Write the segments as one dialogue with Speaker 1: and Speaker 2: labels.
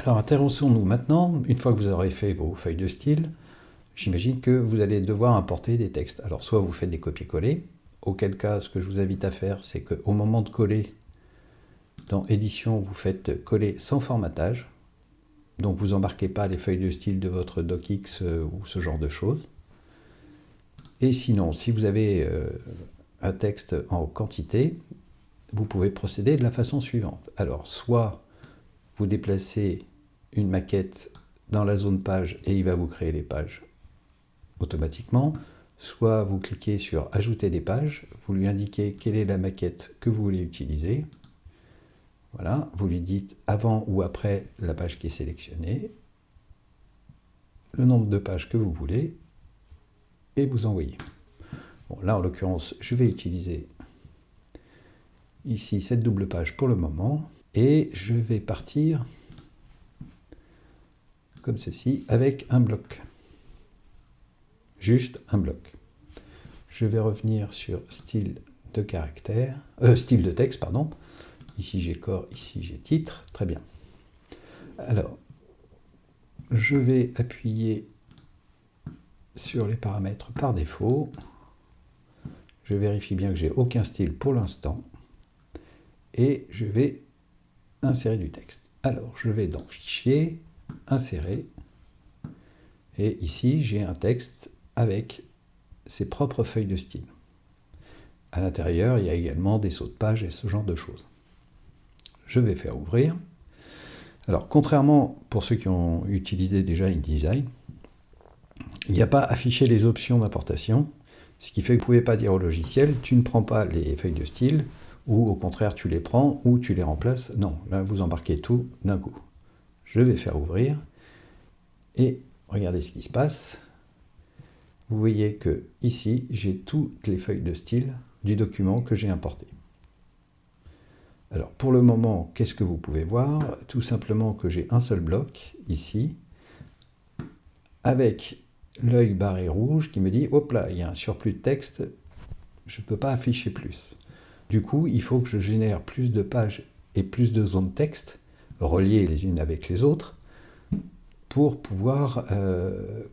Speaker 1: Alors intéressons-nous maintenant, une fois que vous aurez fait vos feuilles de style, j'imagine que vous allez devoir importer des textes. Alors soit vous faites des copier-coller, auquel cas ce que je vous invite à faire, c'est qu'au moment de coller, dans édition, vous faites coller sans formatage. Donc vous embarquez pas les feuilles de style de votre docx ou ce genre de choses. Et sinon, si vous avez un texte en quantité, vous pouvez procéder de la façon suivante. Alors, soit vous déplacez une maquette dans la zone page et il va vous créer les pages automatiquement, soit vous cliquez sur ajouter des pages, vous lui indiquez quelle est la maquette que vous voulez utiliser. Voilà, vous lui dites avant ou après la page qui est sélectionnée, le nombre de pages que vous voulez, et vous envoyez. Bon, là, en l'occurrence, je vais utiliser ici cette double page pour le moment, et je vais partir comme ceci, avec un bloc. Juste un bloc. Je vais revenir sur style de caractère, style de texte, pardon. Ici j'ai corps, ici j'ai titre, très bien. Alors, je vais appuyer sur les paramètres par défaut. Je vérifie bien que j'ai aucun style pour l'instant. Et je vais insérer du texte. Alors, je vais dans Fichier, Insérer. Et ici, j'ai un texte avec ses propres feuilles de style. À l'intérieur, il y a également des sauts de page et ce genre de choses. Je vais faire ouvrir. Alors, contrairement pour ceux qui ont utilisé déjà InDesign, il n'y a pas affiché les options d'importation, ce qui fait que vous ne pouvez pas dire au logiciel, tu ne prends pas les feuilles de style, ou au contraire, tu les prends, ou tu les remplaces. Non, là, vous embarquez tout d'un coup. Je vais faire ouvrir, et regardez ce qui se passe. Vous voyez que ici, j'ai toutes les feuilles de style du document que j'ai importé. Alors, pour le moment, qu'est-ce que vous pouvez voir? Tout simplement que j'ai un seul bloc, ici, avec l'œil barré rouge qui me dit, hop là, il y a un surplus de texte, je ne peux pas afficher plus. Du coup, il faut que je génère plus de pages et plus de zones texte, reliées les unes avec les autres, pour pouvoir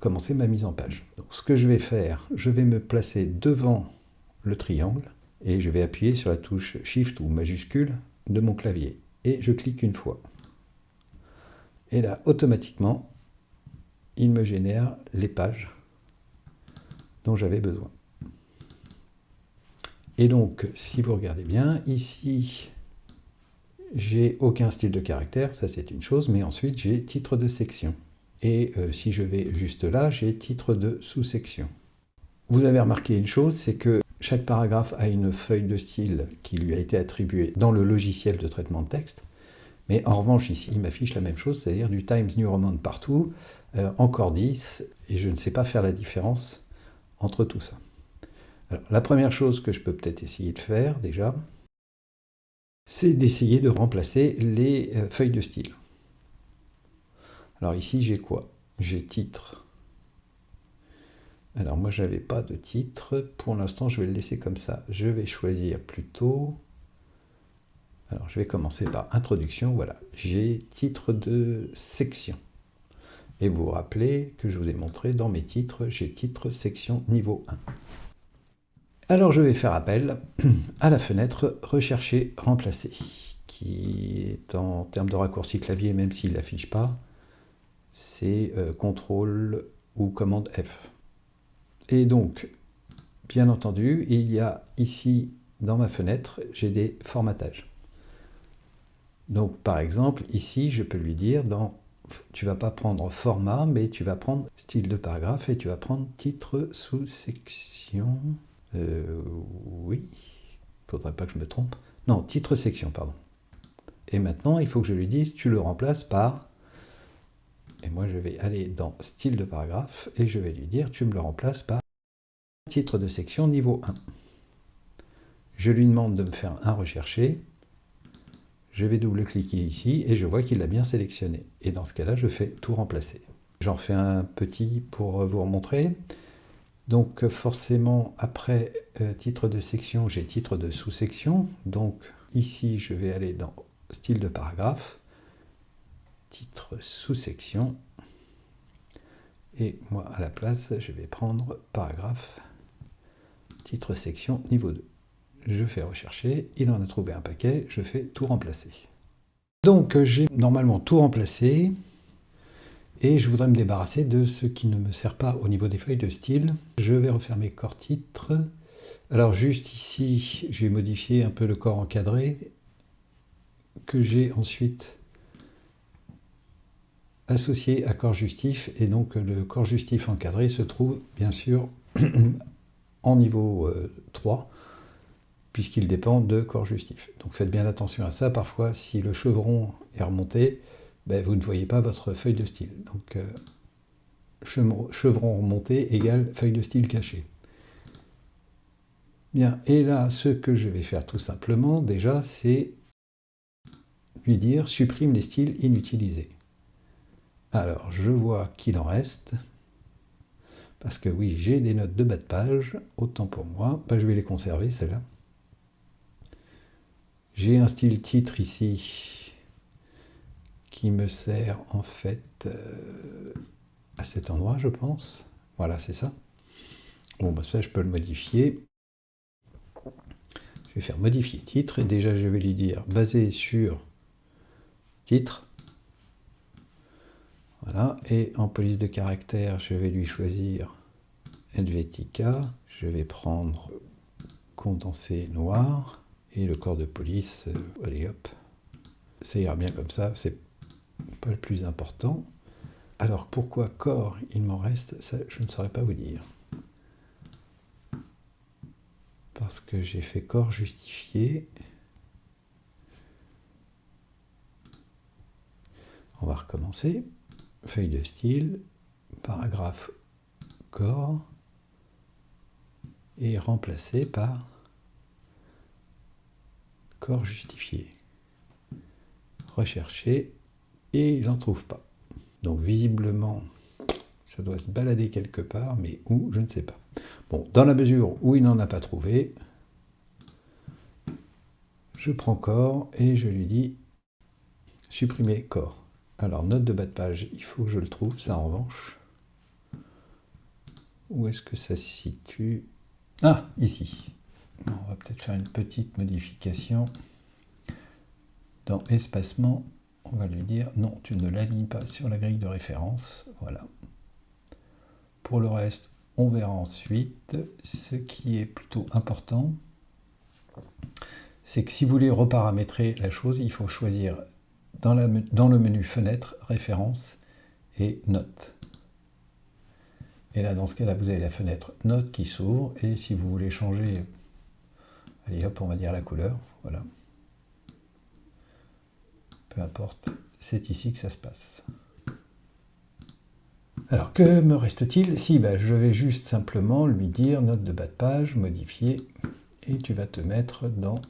Speaker 1: commencer ma mise en page. Donc, ce que je vais faire, je vais me placer devant le triangle et je vais appuyer sur la touche Shift ou majuscule de mon clavier. Et je clique une fois. Et là, automatiquement, il me génère les pages dont j'avais besoin. Et donc, si vous regardez bien, ici, j'ai aucun style de caractère, ça c'est une chose, mais ensuite j'ai titre de section. Et si je vais juste là, j'ai titre de sous-section. Vous avez remarqué une chose, c'est que chaque paragraphe a une feuille de style qui lui a été attribuée dans le logiciel de traitement de texte. Mais en revanche, ici, il m'affiche la même chose, c'est-à-dire du Times New Roman partout, encore 10, et je ne sais pas faire la différence entre tout ça. Alors, la première chose que je peux peut-être essayer de faire, déjà, c'est d'essayer de remplacer les feuilles de style. Alors ici, j'ai quoi? J'ai titre. Alors moi, je n'avais pas de titre. Pour l'instant, je vais le laisser comme ça. Je vais choisir plutôt... Alors, je vais commencer par introduction. Voilà, j'ai titre de section. Et vous vous rappelez que je vous ai montré dans mes titres, j'ai titre section niveau 1. Alors, je vais faire appel à la fenêtre Rechercher, remplacer, qui est en termes de raccourci clavier, même s'il ne l'affiche pas, c'est CTRL ou commande F. Et donc, bien entendu, il y a ici, dans ma fenêtre, j'ai des formatages. Donc, par exemple, ici, je peux lui dire, tu ne vas pas prendre format, mais tu vas prendre style de paragraphe et tu vas prendre titre sous-section. Oui, il ne faudrait pas que je me trompe. Non, titre section, pardon. Et maintenant, il faut que je lui dise, tu le remplaces par... Et moi, je vais aller dans style de paragraphe et je vais lui dire, tu me le remplaces par titre de section niveau 1. Je lui demande de me faire un recherché. Je vais double-cliquer ici et je vois qu'il l'a bien sélectionné. Et dans ce cas-là, je fais tout remplacer. J'en fais un petit pour vous remontrer. Donc forcément, après titre de section, j'ai titre de sous-section. Donc ici, je vais aller dans style de paragraphe, titre sous-section. Et moi, à la place, je vais prendre paragraphe, titre section, niveau 2. Je fais rechercher, il en a trouvé un paquet, je fais tout remplacer. Donc j'ai normalement tout remplacé, et je voudrais me débarrasser de ce qui ne me sert pas au niveau des feuilles de style. Je vais refermer corps titre. Alors juste ici, j'ai modifié un peu le corps encadré, que j'ai ensuite associé à corps justif, et donc le corps justif encadré se trouve bien sûr en niveau 3, puisqu'il dépend de corps justif. Donc faites bien attention à ça, parfois si le chevron est remonté, ben, vous ne voyez pas votre feuille de style. Donc chevron remonté égale feuille de style cachée. Bien, et là ce que je vais faire tout simplement déjà, c'est lui dire supprime les styles inutilisés. Alors, je vois qu'il en reste, parce que oui, j'ai des notes de bas de page, autant pour moi, ben, je vais les conserver, celles-là. J'ai un style titre ici, qui me sert en fait à cet endroit, je pense. Voilà, c'est ça. Bon, ben ça, je peux le modifier. Je vais faire modifier titre, et déjà, je vais lui dire basé sur titre. Voilà, et en police de caractère, je vais lui choisir Helvetica. Je vais prendre condensé noir et le corps de police. Allez hop, ça ira bien comme ça, c'est pas le plus important. Alors pourquoi corps il m'en reste, ça je ne saurais pas vous dire. Parce que j'ai fait corps justifié. On va recommencer. Feuille de style, paragraphe corps, et remplacé par corps justifié. Rechercher, et il n'en trouve pas. Donc visiblement, ça doit se balader quelque part, mais où, je ne sais pas. Bon, dans la mesure où il n'en a pas trouvé, je prends corps et je lui dis supprimer corps. Alors, note de bas de page, il faut que je le trouve, ça en revanche. Où est-ce que ça se situe? Ah, ici. On va peut-être faire une petite modification. Dans espacement, on va lui dire non, tu ne l'alignes pas sur la grille de référence. Voilà. Pour le reste, on verra ensuite. Ce qui est plutôt important, c'est que si vous voulez reparamétrer la chose, il faut choisir dans le menu fenêtre, référence et notes. Et là, dans ce cas-là, vous avez la fenêtre notes qui s'ouvre. Et si vous voulez changer, allez hop, on va dire la couleur. Voilà. Peu importe, c'est ici que ça se passe. Alors, que me reste-t-il? Si, ben, je vais juste simplement lui dire note de bas de page, modifier, et tu vas te mettre dans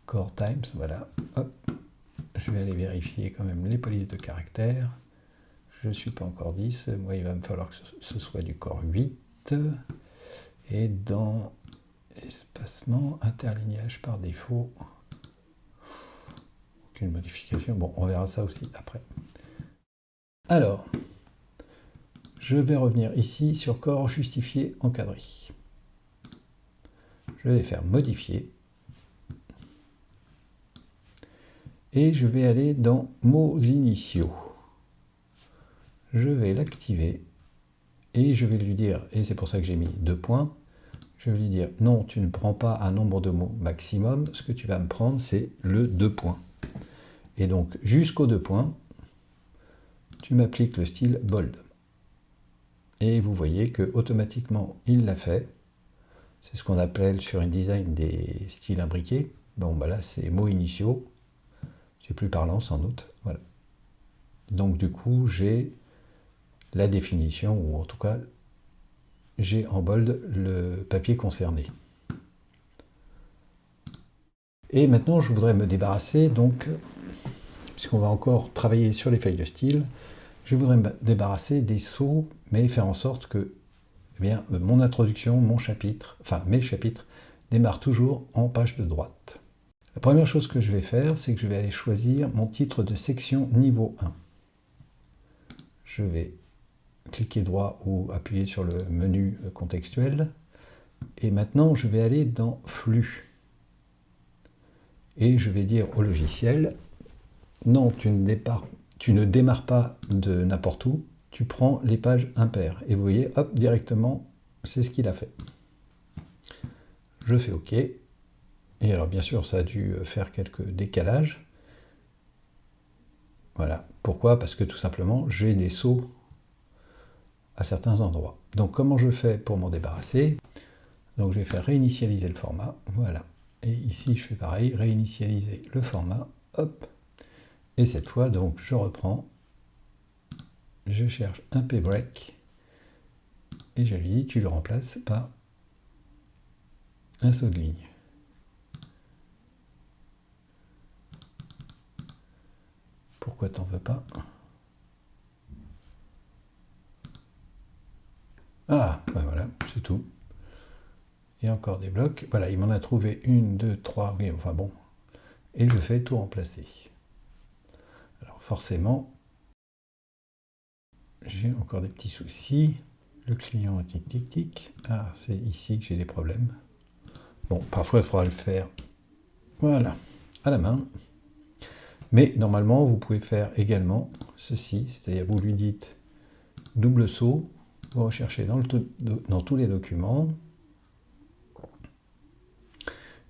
Speaker 1: Core Times, voilà. Hop. Je vais aller vérifier quand même les polices de caractère. Je ne suis pas encore 10, moi il va me falloir que ce soit du corps 8. Et dans espacement, interlignage par défaut, aucune modification. Bon, on verra ça aussi après. Alors, je vais revenir ici sur corps justifié encadré. Je vais faire modifier. Et je vais aller dans mots initiaux. Je vais l'activer et je vais lui dire, et c'est pour ça que j'ai mis 2 points, je vais lui dire non, tu ne prends pas un nombre de mots maximum, ce que tu vas me prendre c'est le 2 points. Et donc jusqu'aux 2 points, tu m'appliques le style bold. Et vous voyez que automatiquement il l'a fait. C'est ce qu'on appelle sur InDesign des styles imbriqués. Bon, bah là c'est mots initiaux. C'est plus parlant sans doute. Voilà. Donc du coup j'ai la définition, ou en tout cas j'ai en bold le papier concerné. Et maintenant je voudrais me débarrasser, donc, puisqu'on va encore travailler sur les feuilles de style, je voudrais me débarrasser des sceaux, mais faire en sorte que eh bien, mon introduction, mon chapitre, enfin mes chapitres, démarrent toujours en page de droite. La première chose que je vais faire, c'est que je vais aller choisir mon titre de section niveau 1. Je vais cliquer droit ou appuyer sur le menu contextuel. Et maintenant, je vais aller dans Flux. Et je vais dire au logiciel, non, tu ne démarres pas de n'importe où, tu prends les pages impaires. Et vous voyez, hop, directement, c'est ce qu'il a fait. Je fais OK. Et alors, bien sûr, ça a dû faire quelques décalages. Voilà. Pourquoi? Parce que tout simplement, j'ai des sauts à certains endroits. Donc, comment je fais pour m'en débarrasser? Donc, je vais faire réinitialiser le format. Voilà. Et ici, je fais pareil, réinitialiser le format. Hop. Et cette fois, donc, je reprends. Je cherche un pbreak. Et je lui dis, tu le remplaces par un saut de ligne. Pourquoi t'en veux pas? Ah, ben voilà, c'est tout. Il y a encore des blocs. Voilà, il m'en a trouvé 1, 2, 3, oui, enfin bon. Et je fais tout remplacer. Alors forcément, j'ai encore des petits soucis. Le client, tic, tic, tic. Ah, c'est ici que j'ai des problèmes. Bon, parfois, il faudra le faire, voilà, à la main. Mais normalement, vous pouvez faire également ceci, c'est-à-dire vous lui dites double saut, vous recherchez dans tous les documents,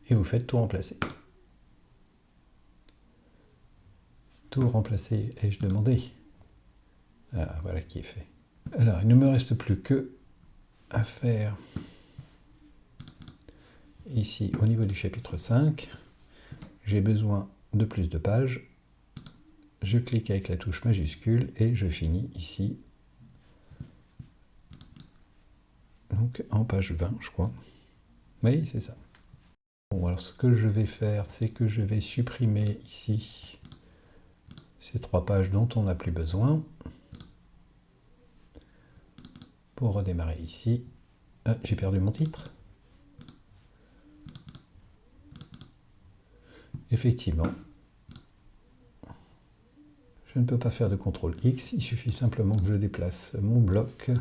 Speaker 1: et vous faites tout remplacer. Tout remplacer, ai-je demandé? Ah, voilà qui est fait. Alors, il ne me reste plus que à faire ici, au niveau du chapitre 5, j'ai besoin de plus de pages. Je clique avec la touche majuscule et je finis ici. Donc, en page 20, je crois. Oui, c'est ça. Bon, alors ce que je vais faire, c'est que je vais supprimer ici ces 3 pages dont on n'a plus besoin. Pour redémarrer ici. Ah, j'ai perdu mon titre. Effectivement. Je ne peux pas faire de CTRL X, il suffit simplement que je déplace mon bloc